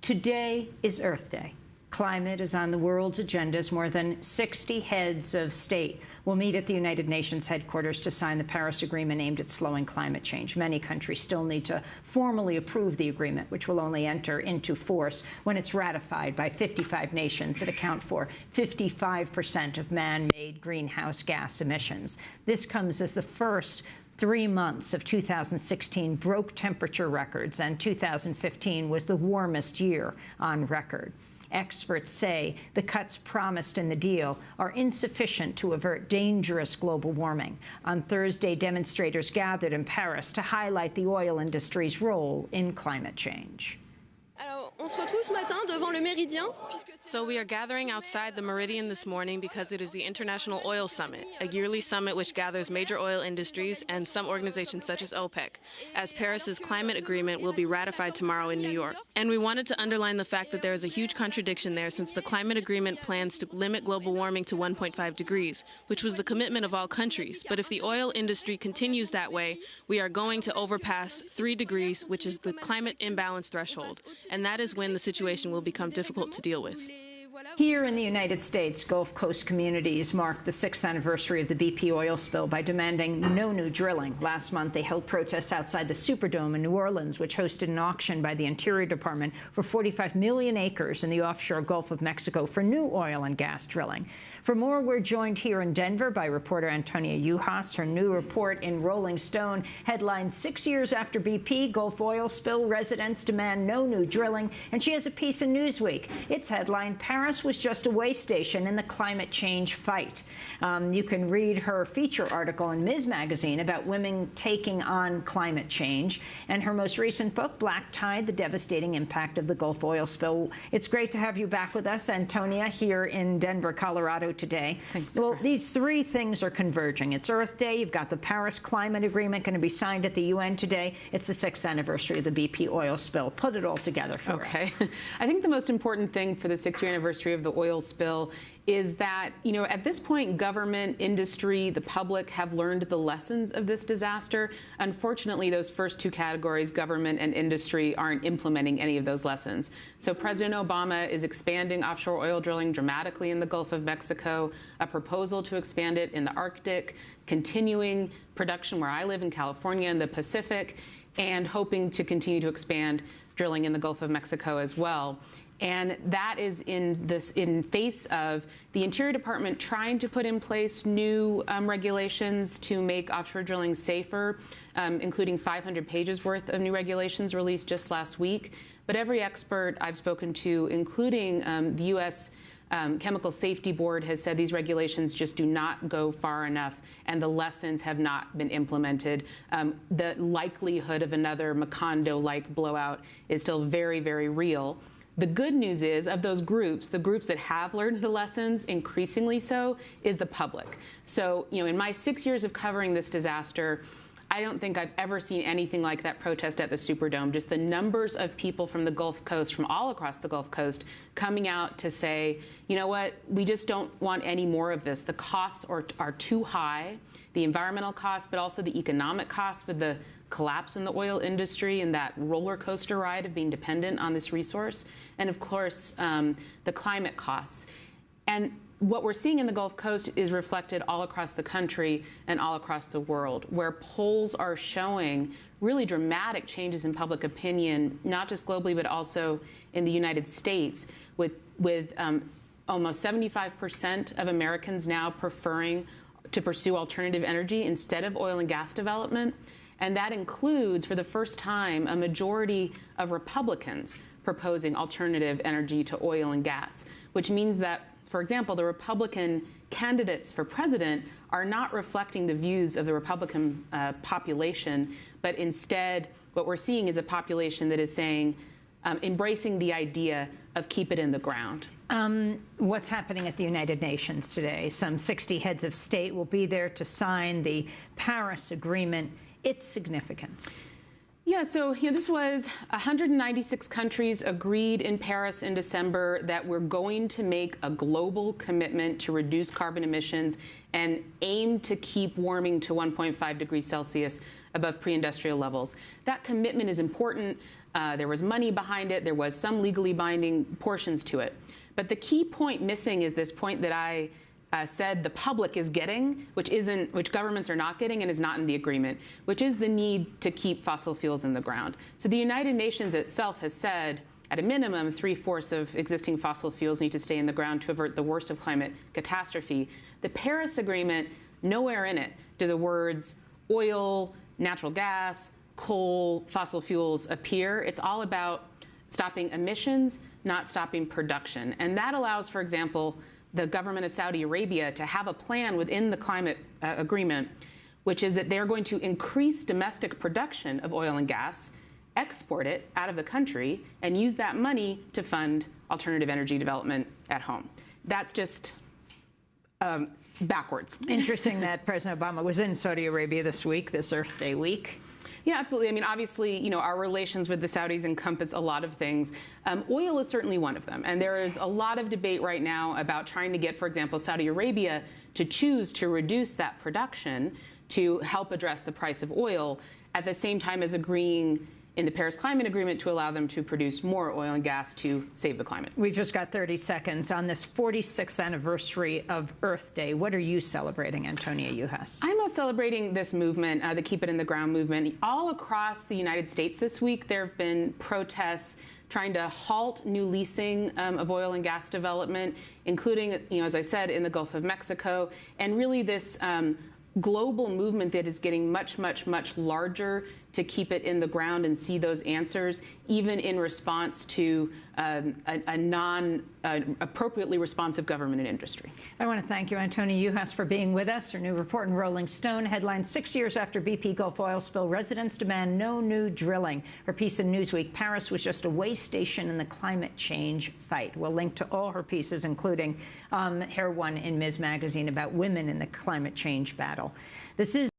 Today is Earth Day. Climate is on the world's agenda as more than 60 heads of state will meet at the United Nations headquarters to sign the Paris Agreement aimed at slowing climate change. Many countries still need to formally approve the agreement, which will only enter into force when it's ratified by 55 nations that account for 55% of man-made greenhouse gas emissions. This comes as the first 3 months of 2016 broke temperature records, and 2015 was the warmest year on record. Experts say the cuts promised in the deal are insufficient to avert dangerous global warming. On Thursday, demonstrators gathered in Paris to highlight the oil industry's role in climate change. So we are gathering outside the Meridian this morning because it is the International Oil Summit, a yearly summit which gathers major oil industries and some organizations such as OPEC, as Paris's climate agreement will be ratified tomorrow in New York. And we wanted to underline the fact that there is a huge contradiction there, since the climate agreement plans to limit global warming to 1.5 degrees, which was the commitment of all countries. But if the oil industry continues that way, we are going to overpass 3 degrees, which is the climate imbalance threshold. And that is when the situation will become difficult to deal with. Here in the United States, Gulf Coast communities marked the 6th anniversary of the BP oil spill by demanding no new drilling. Last month, they held protests outside the Superdome in New Orleans, which hosted an auction by the Interior Department for 45 million acres in the offshore Gulf of Mexico for new oil and gas drilling. For more, we're joined here in Denver by reporter Antonia Yuhas. Her new report in Rolling Stone headlines 6 years after BP Gulf oil spill, residents demand no new drilling. And she has a piece in Newsweek. Its headline, Paris was just a way station in the climate change fight. You can read her feature article in Ms. Magazine about women taking on climate change, and her most recent book, Black Tide, The Devastating Impact of the Gulf Oil Spill. It's great to have you back with us, Antonia, here in Denver, Colorado today. Thanks. Well, these 3 things are converging. It's Earth Day. You've got the Paris Climate Agreement going to be signed at the UN today. It's the 6th anniversary of the BP oil spill. Put it all together for us. Okay. I think the most important thing for the 6th-year anniversary of the oil spill is that, at this point, government, industry, the public have learned the lessons of this disaster. Unfortunately, those first 2 categories, government and industry, aren't implementing any of those lessons. So President Obama is expanding offshore oil drilling dramatically in the Gulf of Mexico, a proposal to expand it in the Arctic, continuing production where I live in California in the Pacific, and hoping to continue to expand drilling in the Gulf of Mexico as well. And that is in face of the Interior Department trying to put in place new regulations to make offshore drilling safer, including 500 pages worth of new regulations released just last week. But every expert I've spoken to, including the U.S. Chemical Safety Board, has said these regulations just do not go far enough, and the lessons have not been implemented. The likelihood of another Macondo-like blowout is still very, very real. The good news is, of those groups, the groups that have learned the lessons, increasingly so, is the public. So, in my 6 years of covering this disaster, I don't think I've ever seen anything like that protest at the Superdome. Just the numbers of people from the Gulf Coast, from all across the Gulf Coast, coming out to say, you know what, we just don't want any more of this. The costs are too high, the environmental costs, but also the economic costs with the collapse in the oil industry and that roller coaster ride of being dependent on this resource, and of course the climate costs. And what we're seeing in the Gulf Coast is reflected all across the country and all across the world, where polls are showing really dramatic changes in public opinion, not just globally but also in the United States, with almost 75% of Americans now preferring to pursue alternative energy instead of oil and gas development. And that includes, for the first time, a majority of Republicans proposing alternative energy to oil and gas, which means that, for example, the Republican candidates for president are not reflecting the views of the Republican population, but instead what we're seeing is a population that is saying, embracing the idea of keep it in the ground. What's happening at the United Nations today? Some 60 heads of state will be there to sign the Paris Agreement. Its significance. Yeah, so this was 196 countries agreed in Paris in December that we're going to make a global commitment to reduce carbon emissions and aim to keep warming to 1.5 degrees Celsius above pre-industrial levels. That commitment is important. There was money behind it. There was some legally binding portions to it. But the key point missing is this point that I said the public is getting, which governments are not getting and is not in the agreement, which is the need to keep fossil fuels in the ground. So the United Nations itself has said, at a minimum, 3/4 of existing fossil fuels need to stay in the ground to avert the worst of climate catastrophe. The Paris Agreement, nowhere in it do the words oil, natural gas, coal, fossil fuels appear. It's all about stopping emissions, not stopping production. And that allows, for example, the government of Saudi Arabia to have a plan within the climate agreement, which is that they're going to increase domestic production of oil and gas, export it out of the country, and use that money to fund alternative energy development at home. That's just backwards. Interesting that President Obama was in Saudi Arabia this week, this Earth Day week. Yeah, absolutely. I mean, obviously, our relations with the Saudis encompass a lot of things. Oil is certainly one of them. And there is a lot of debate right now about trying to get, for example, Saudi Arabia to choose to reduce that production to help address the price of oil, at the same time as agreeing in the Paris Climate Agreement to allow them to produce more oil and gas to save the climate. We've just got 30 seconds. On this 46th anniversary of Earth Day, what are you celebrating, Antonia Juhas? I'm celebrating this movement, the Keep It in the Ground movement. All across the United States this week, there have been protests trying to halt new leasing of oil and gas development, including, as I said, in the Gulf of Mexico, and really this global movement that is getting much, much, much larger to keep it in the ground and see those answers, even in response to a non-appropriately responsive government and industry. I want to thank you, Antonia Juhas, for being with us. Her new report in Rolling Stone headlines, 6 years after BP Gulf oil spill, residents demand no new drilling. Her piece in Newsweek, Paris was just a way station in the climate change fight. We'll link to all her pieces, including her one in Ms. Magazine about women in the climate change battle. This is